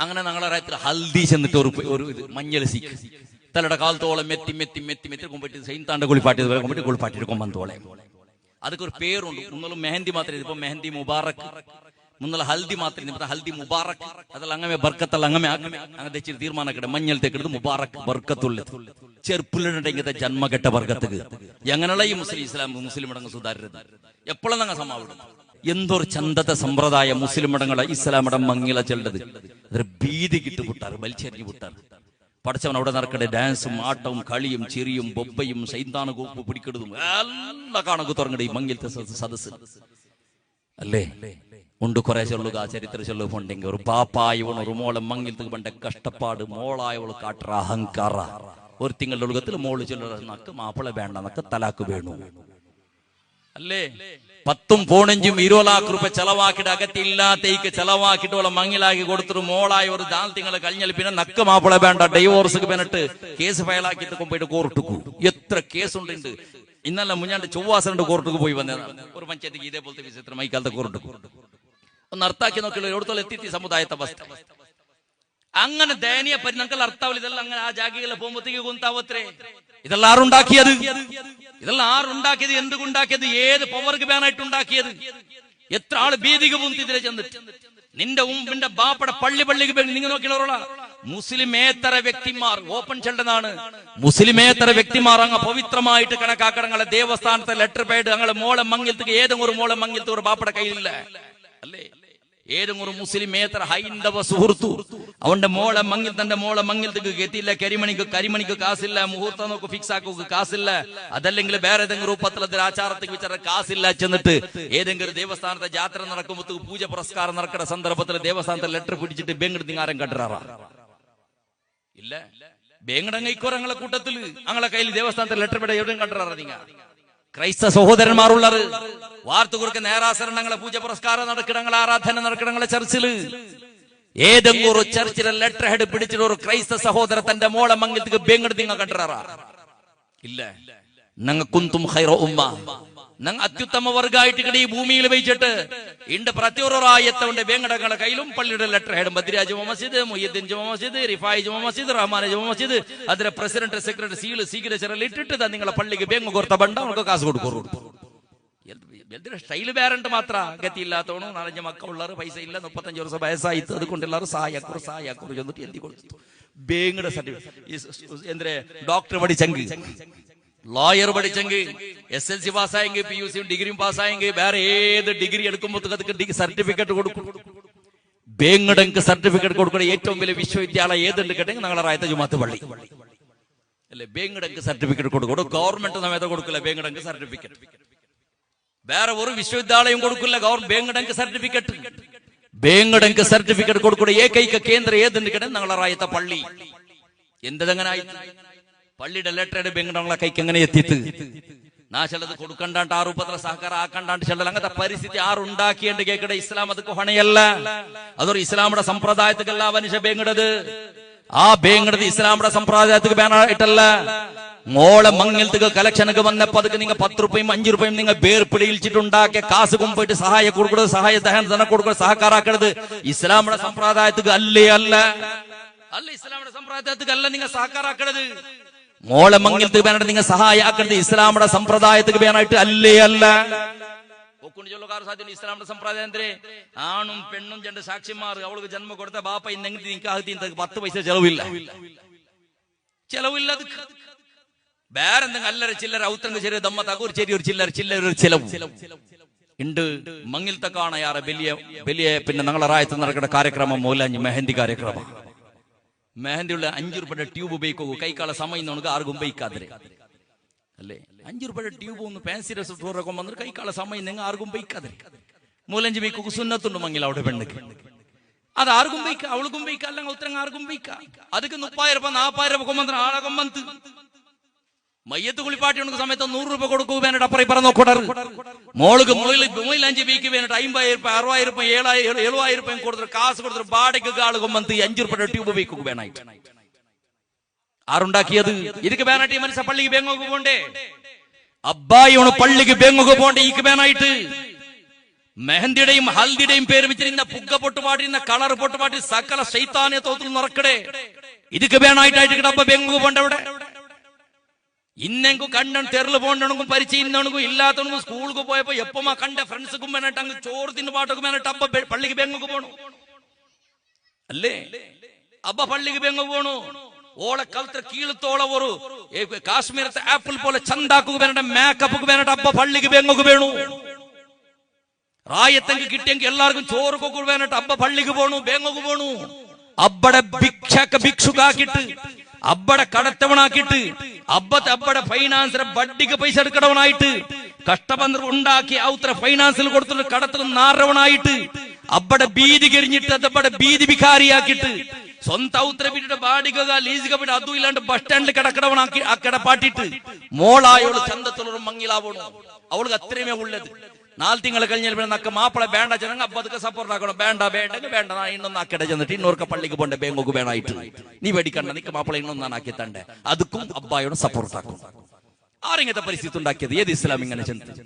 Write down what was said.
അങ്ങനെ ഞങ്ങളെ രാത്രി ഹൽദി ചെന്നിട്ട് ഒരു മഞ്ഞൾ സീക്ക് തലയുടെ കാലത്തോളം മെത്തി മെത്തി മെത്തി മെത്തി കൊണ്ടിട്ട് സൈന്താണ്ട് കുളിപ്പാട്ടിയത് കൊണ്ടിട്ട് കുളിപ്പാട്ടിട്ട് കൊമ്പന്തോളെ. അതൊക്കെ ഒരു പേരുണ്ട്. മുന്നോളം മെഹന്തി മാത്രമേ ഇപ്പൊ മെഹന്തി മുബാറക്, മുന്നുള്ള ഹൽദി മാത്രമേ ഇപ്പൊ ഹൽദി മുബാറക്. അതെല്ലാം അങ്ങനെ ബർക്കത്തല്ല അങ്ങനെ അങ്ങനെ തെച്ചിട്ട് തീരുമാനക്കട്ടെ മഞ്ഞൾ തെക്കിടത് മുബാറക് ബർക്കത്തുള്ളത് ചെറുപ്പിലിടത്തെ ജന്മഘട്ട ബർക്കത്തുക്ക് എങ്ങനെയുള്ള ഈ മുസ്ലിം ഇടങ്ങൾ സുധാരരുത് എപ്പോഴും ഞങ്ങൾ സമാവിടും. എന്തൊരു ചന്തത്തെ സമ്പ്രദായ മുസ്ലിം ഇടങ്ങളെ ഇസ്ലാം ഇടം മങ്ങില ചെല്ലത് അതൊരു ഭീതി കിട്ടു വിട്ടാറ് വലിച്ചെറിഞ്ഞു വിട്ടാറ്. പഠിച്ചവൻ അവിടെ നടക്കട്ടെ ഡാൻസും ആട്ടവും കളിയും ചിരിയും ബൊബ്ബയും സൈന്താന കൂപ്പ് പിടിക്കെടുതും എല്ലാ കണക്ക് തുറങ്ങട്ടെ ഈ മങ്ങിലത്തെ സദസ് അല്ലേ. ഉണ്ട് കുറെ ചൊല്ലുക ചരിത്ര ചൊല്ലു കൊണ്ടെങ്കിൽ ഒരു പാപ്പായവൺ ഒരു മോളെ മങ്ങിലത്ത് പണ്ട കഷ്ടപ്പാട് മോളായവള് കാട്ടറ അഹങ്കാറ ഒരു തിങ്കളുടെ ഒഴുകത്തിൽ മോള് ചൊല്ലക്ക് മാപ്പിള വേണ്ട എന്നൊക്കെ തലാക്ക് വേണു അല്ലേ. 10 പോണഞ്ചും 20 ലക്ഷം രൂപ ചെലവാക്കിട്ട് അകത്തില്ലാത്തേക്ക് ചെലവാക്കിട്ട് ഓളെ മങ്ങിലാക്കി കൊടുത്തിട്ട് മോളായ ഒരു 4 തിങ്കൾ കഴിഞ്ഞാൽ പിന്നെ നക്ക് മാപ്പിള വേണ്ട ഡൈവോഴ്സ് പിന്നിട്ട് കേസ് ഫയലാക്കിട്ട് കൊണ്ടുപോയിട്ട് കോർട്ടുക്കു. എത്ര കേസുണ്ട്. ഇന്നല്ല മുഞ്ഞാണ്ട് ചൊവ്വാസണ്ട് കോർട്ടുക്ക് പോയി വന്നതാണ്. ഒരു പഞ്ചായത്തേക്ക് ഇതേപോലത്തെ വിചിത്രം മൈക്കാലത്തെ കോർട്ടുക്ക് ഒന്ന് അർത്ഥാക്കി നോക്കിയുള്ള എവിടത്തോളം എത്തി സമുദായത്തെ അവസ്ഥ. അങ്ങനെ ദയനീയ പരിണങ്ങൾ അർത്ഥാവില്ല. ഇതെല്ലാം അങ്ങനെ ആ ജാഗികളെ പോകുമ്പോഴത്തേക്ക് കുന്താവത്രേ. ഇതെല്ലാം ആരുണ്ടാക്കിയത്? ഇതെല്ലാം ആരുണ്ടാക്കിയത്? എന്തുകൊണ്ടാക്കിയത്? ഏത് പവർക്ക് ബാനായിട്ട് ഉണ്ടാക്കിയത്? എത്ര ആള് ഭീതിക പൂന്തിതിരെ ചെന്നിട്ട് നിന്റെ ബാപ്പട പള്ളിക്ക് നിങ്ങൾ നോക്കിയുള്ള മുസ്ലിമേതര വ്യക്തിമാർ ഓപ്പൺ ചെല്ലതാണ്. മുസ്ലിമേതര വ്യക്തിമാർ അങ്ങ് പവിത്രമായിട്ട് കണക്കാക്കടങ്ങളെ ദേവസ്ഥാനത്തെ ലെറ്റർ പേഡ് ഞങ്ങളെ മോളെ മങ്ങിലത്തേക്ക് ഏതെങ്കിലും ഒരു മോളെ മങ്ങിലത്ത് ഒരു ബാപ്പട കയ്യിലില്ല അല്ലേ. ഏതെങ്കിലും ഒരു മുസ്ലിമേതര ഹൈന്ദവ സുഹൃത്തു അവന്റെ മോളെ മങ്ങിൽ തന്റെ മോളെ മങ്ങിലത്തേക്ക് എത്തിയില്ല. കരിമണിക്ക് കാസില്ല, മുഹൂർത്തം നോക്ക് ഫിക്സ് ആക്കുക കാസില്ല, അതല്ലെങ്കിൽ വേറെ ഏതെങ്കിലും രൂപത്തിൽ ആചാരത്തേക്ക് വെച്ചാൽ കാസില്ല. ചെന്നിട്ട് ഏതെങ്കിലും ദേവസ്ഥാനത്തെ ജാത്ര നടക്കുമ്പോൾ പൂജ പുരസ്കാരം നടക്കുന്ന സന്ദർഭത്തിൽ ദേവസ്ഥാനത്തെ ലെറ്റർ പിടിച്ചിട്ട് ബെങ്കട് നിങ്ങാരം കണ്ടിറാറ ഇല്ല. ബേങ്ങടങ്ങൈക്കോറങ്ങളെ കൂട്ടത്തിൽ ഞങ്ങളെ കയ്യിൽ ദേവസ്ഥാനത്തെ ലെറ്റർ പേട എവിടെയും കണ്ടിറാറ. നിങ്ങൾ ക്രൈസ്തവ സഹോദരന്മാരുള്ളത് വാർത്തു കുറുക്ക് നേരാസരണങ്ങളെ പൂജ പുരസ്കാരം നടക്കണങ്ങളെ ആരാധന നടക്കണങ്ങളെ ചർച്ചില് ഏതെങ്കിലും ഒരു ചർച്ചിലെ ലെറ്റർ ഹെഡ് പിടിച്ചിട്ട് ഒരു ക്രൈസ്തവ സഹോദര തന്റെ മോളെ മംഗലത്തേക്ക് ബെങ്കട് നിങ്ങൾ കണ്ടിറാറ ഇല്ല. ഞങ്ങൾ കുന്തും ഖൈറ ഉമ്മ ഞങ്ങൾ അത്യുത്തമ വർഗമായിട്ട് ഈ ഭൂമിയിൽ വെച്ചിട്ട് ഇണ്ട് പ്രത്യുറായത്തവന്റെ ബേങ്ങടങ്ങളെ കയ്യിലും പള്ളിയുടെ ലെറ്റർ ഹെഡ് ബദ്രിയ ജുമാ മസ്ജിദ്, മുയ്യദ്ദീൻ ജുമാ മസ്ജിദ്, റിഫായി ജുമാ മസ്ജിദ്, റഹ്മാൻ ജുമാ മസ്ജിദ് അതിലെ പ്രസിഡന്റ് സെക്രട്ടറി സീല് സിഗ്നേച്ചറിൽ ഇട്ടിട്ട് നിങ്ങളെ പള്ളിക്ക് ബേങ്ങ് കൊടുത്ത ബണ്ട അവർക്ക് കാശ് കൊടുക്കും. സ്റ്റൈല് വേറണ്ട് മാത്ര ഗതിയില്ലാത്തോണു 4 മക്കളുള്ളവർ പൈസ ഇല്ല 35 വർഷം വയസ്സായിട്ട് അതുകൊണ്ടുള്ളവർ സഹായക്കുറു ചെന്നിട്ട് എത്തി കൊടുത്തു. ബേങ്ങടെ സർട്ടിഫിക്കറ്റ് എന്തിനെ ഡോക്ടർ പഠിച്ചെങ്കിൽ ലോയർ പഠിച്ചെങ്കിൽ SLC പാസ്സായെങ്കിൽ PUC ഡിഗ്രിയും പാസ്സായെങ്കിൽ വേറെ ഏത് ഡിഗ്രി എടുക്കുമ്പോൾ സർട്ടിഫിക്കറ്റ് കൊടുക്കും. ബേങ്ങടങ്ക് സർട്ടിഫിക്കറ്റ് കൊടുക്കുന്ന ഏറ്റവും വലിയ വിശ്വവിദ്യാലയം ഏതുണ്ട് കേട്ടെങ്കിൽ ഞങ്ങളെ റായത്തെ ജുമാത്ത് പള്ളി അല്ലെ. ബേങ്ങടങ്ക് സർട്ടിഫിക്കറ്റ് കൊടുക്കും. ഗവൺമെന്റ് സമയത്ത് കൊടുക്കില്ല ബേങ്ങടങ്ക് സർട്ടിഫിക്കറ്റ്. വേറെ ഒരു വിശ്വവിദ്യാലയം കൊടുക്കില്ല ബേങ്ങടങ്ക് സർട്ടിഫിക്കറ്റ്. ബേങ്ങടങ്ക് സർട്ടിഫിക്കറ്റ് കൊടുക്കുന്ന ഏകൈക കേന്ദ്രം ഏതുണ്ട് കേട്ടെങ്കിൽ ഞങ്ങളെ റായത്തെ പള്ളി. എന്തെങ്ങനെ പള്ളിയുടെ ലെറ്റർ ബെങ്കടങ്ങളെ കൈക്ക് എങ്ങനെ എത്തിത്ത് നാ ചിലത് കൊടുക്കണ്ടാണ്ട് ആ രൂപത്തിലെ സഹകാരം ആക്കണ്ടാണ്ട് ചിലത് അങ്ങനത്തെ പരിസ്ഥിതി ആറുണ്ടാക്കിയണ്ട് കേക്കടെ. ഇസ്ലാം അത് ഹൊണയല്ല, അതൊരു ഇസ്ലാമിയുടെ സമ്പ്രദായത്തിക്കല്ല മനുഷ്യ ബേങ്ങടത്. ആ ബേങ്ങടത് ഇസ്ലാമിയുടെ സമ്പ്രദായത്തിക്ക് ബാനായിട്ടല്ല. മോളെ മങ്ങിലത്തേക്ക് കലക്ഷനൊക്കെ വന്നപ്പോ അതൊക്കെ നിങ്ങൾ 10 രൂപയും 5 രൂപയും നിങ്ങൾ വേർപിടിയിച്ചിട്ടുണ്ടാക്കിയ കാസ് കൊണ്ടുപോയിട്ട് സഹായം കൊടുക്കുന്നത്, സഹായ ധനം കൊടുക്കുന്നത്, സഹകാരാക്കണത് ഇസ്ലാമിയുടെ സമ്പ്രദായത്തിക്ക് അല്ലേ അല്ല അല്ല ഇസ്ലാമിയുടെ സമ്പ്രദായത്തിക്ക് അല്ല നിങ്ങൾ സഹകാരാക്കണത്. മോളെ മങ്ങിലത്തേക്ക് വേണ്ട നിങ്ങൾ സഹായാക്കണത് ഇസ്ലാമിയുടെ സമ്പ്രദായത്തിക്ക് വേണായിട്ട് അല്ലേ അല്ല. ഇസ്ലാമിന്റെ സമ്പ്രദായം എന്തേ ആണും പെണ്ണും 2 സാക്ഷിമാർ അവൾക്ക് ജന്മം കൊടുത്ത ബാപ്പ ഇന്നെങ്കിൽ നിങ്ങൾക്ക് 10 പൈസ ചെലവില്ല. അത് വേറെ എന്തെങ്കിലും അല്ലറ ചില്ലറ ഔത്തങ്ക ചെറിയ ദമ്മ തകൂർ ചെറിയൊരു ചില്ലറ ചിലവ് ഉണ്ട്. മങ്ങിലത്തെ കാണാറ് വലിയ പിന്നെ ഞങ്ങളെ റായത്ത് നടക്കുന്ന കാര്യക്രമം മൗലാഞ്ഞി മെഹന്തി കാര്യക്രമം. മെഹന്തിയുള്ള 5 രൂപയുടെ ട്യൂബ് ഉപയോഗിക്കൂ. കൈക്കാള സമയം നമുക്ക് ആർക്കും ഉപയോഗിക്കാതെ അല്ലേ. 5 രൂപയുടെ ട്യൂബ് ഒന്ന് ഫാൻസി റെസ്റ്റോറൊക്കെ വന്നിട്ട് കൈക്കാള സമയം നിങ്ങൾ ആർക്കും ഉപയോഗിക്കാതെ മൂലഞ്ചി ബൈക്കു സുന്നത്തുണ്ട് മങ്ങിൽ അവിടെ പെണ്ണുക്ക് അത് ആർക്കും ഉപയോഗിക്കാം, അവൾക്കും ഉപയോഗിക്കാം, അല്ലെങ്കിൽ ഉത്തരം ആർക്കും ഉപയോഗിക്കാം. അതൊക്കെ 30,000 രൂപ 40,000 രൂപ കൊമ്പ ആളെ കൊമ്പന്ത് മയ്യത്ത് കുളിപ്പാട്ടി ഉണക്ക് സമയത്ത് 100 രൂപ കൊടുക്കൂ വേണ്ടിട്ട് അപ്പുറം ഇപ്പറ നോക്കോടർ. മോൾക്ക് 5 വീക്ക് വേണ്ടിട്ട് 50,000 രൂപ 60,000 രൂപ 7,000 രൂപ കൊടുത്തിട്ട് കാശ് കൊടുത്തിട്ട് ബാടയ്ക്ക് ആള് കൊമ്പന്ത് 5 രൂപയുടെ ട്യൂബ് ഉപയോഗിക്കുക വേണായിട്ട്. ആറുണ്ടാക്കിയത് ഇതൊക്കെ വേണായിട്ട് ഈ മനുഷ്യ പള്ളിക്ക് ബേങ്ങൊക്കെ പോണ്ടേ. അബ്ബായിയാണ് പള്ളിക്ക് ബേങ്ങൊക്കെ പോണ്ടേ ഈക്ക് വേണായിട്ട്. മെഹന്തിയുടെയും ഹൽദിയുടെയും പേര് വെച്ചിരുന്ന പുഗ്ഗ പൊട്ടുപാട്ടിരുന്ന കളർ പൊട്ടുപാട്ടി സകല ശൈത്താനെ തോത്തിൽ നിറക്കടേ ഇതൊക്കെ വേണമായിട്ടായിട്ട് അബ്ബ ബെങ്കു പോണ്ടവിടെ ഇന്നെങ്കും കണ്ണൻ തെരല് പോകണമെങ്കിൽ പരിചയുന്നവണക്കും ഇല്ലാത്തവണക്കും സ്കൂൾക്ക് പോയപ്പോ എപ്പമാ കണ്ട ഫ്രണ്ട്സുക്കും വേണിട്ട് അങ്ങ് ചോറ് തിന്നു പാട്ടൊക്കെ വേണിട്ട് അബ്ബ പള്ളിക്ക് ബെങ്ങുക്ക് പോണു അല്ലേ അബ്ബ പള്ളിക്ക് ബെങ്ങു പോണു ഓളെ കലത്ര കീഴത്തോളം ഒരു കാശ്മീരത്തെ ആപ്പിൾ പോലെ ചന്താക്കുക വേണ്ട മേക്കപ്പ് വേണ്ട അബ്ബ പള്ളിക്ക് ബെങ്ങുക്ക് വേണു റായത്തെങ്കിൽ കിട്ടിയെങ്കിൽ എല്ലാവർക്കും ചോറ് കൊക്കു വേണിട്ട് അബ്ബ പള്ളിക്ക് പോണു ബെങ്ങുക്ക് പോണു അബ്ബടെ ഭിക്ഷുക്കാക്കിട്ട് അബ്ബടെ കടത്തവണാക്കിട്ട് അബ്ബടെ ഫൈനാൻസിലെ വട്ടിക്ക് പൈസ എടുക്കണവനായിട്ട് കഷ്ടബന്ധം ഉണ്ടാക്കി ഔത്ര ഫൈനാൻസിൽ കൊടുത്തിട്ട് കടത്തിൽ നാറവനായിട്ട് അബ്ബടെ ബീതി കരിഞ്ഞിട്ട് അബ്ബടെ ബീതി വികാരിയാക്കിട്ട് സ്വന്തം ഔത്ര വീട്ടിന്റെ ബാടിക ലീസിക വീട് അതും ഇല്ലാണ്ട് ബസ് സ്റ്റാൻഡിൽ കിടക്കണവനാക്കി ആ കിടപ്പാട്ടിട്ട് മോളായോട് ചന്തത്തിലൊരു മങ്ങിലാവണു അവൾക്ക് അത്രയുമേ ഉള്ളത് 4 തിങ്കൾ കഴിഞ്ഞാൽ നക്ക മാപ്പിളെ വേണ്ട ചെന്നെങ്കിൽ അപ്പൊ അതൊക്കെ സപ്പോർട്ട് ആക്കണം വേണ്ട ഇന്നൊന്ന് ആക്കിടെ ചെന്നിട്ട് ഇന്നോർക്ക് പള്ളിക്ക് പോണ്ടേ ബേങ്ങോക്ക് വേണമായിട്ട് നീ പേടിക്കണ്ട നിക്ക് മാപ്പിള ഇന്നൊന്നാണ് ആക്കി തണ്ടേ അതുക്കും അബ്ബായോട് സപ്പോർട്ട് ആക്കും ആരെങ്ങനത്തെ പരിസ്ഥിതി ഉണ്ടാക്കിയത് ഏത് ഇസ്ലാം ഇങ്ങനെ ചിന്തിച്ചു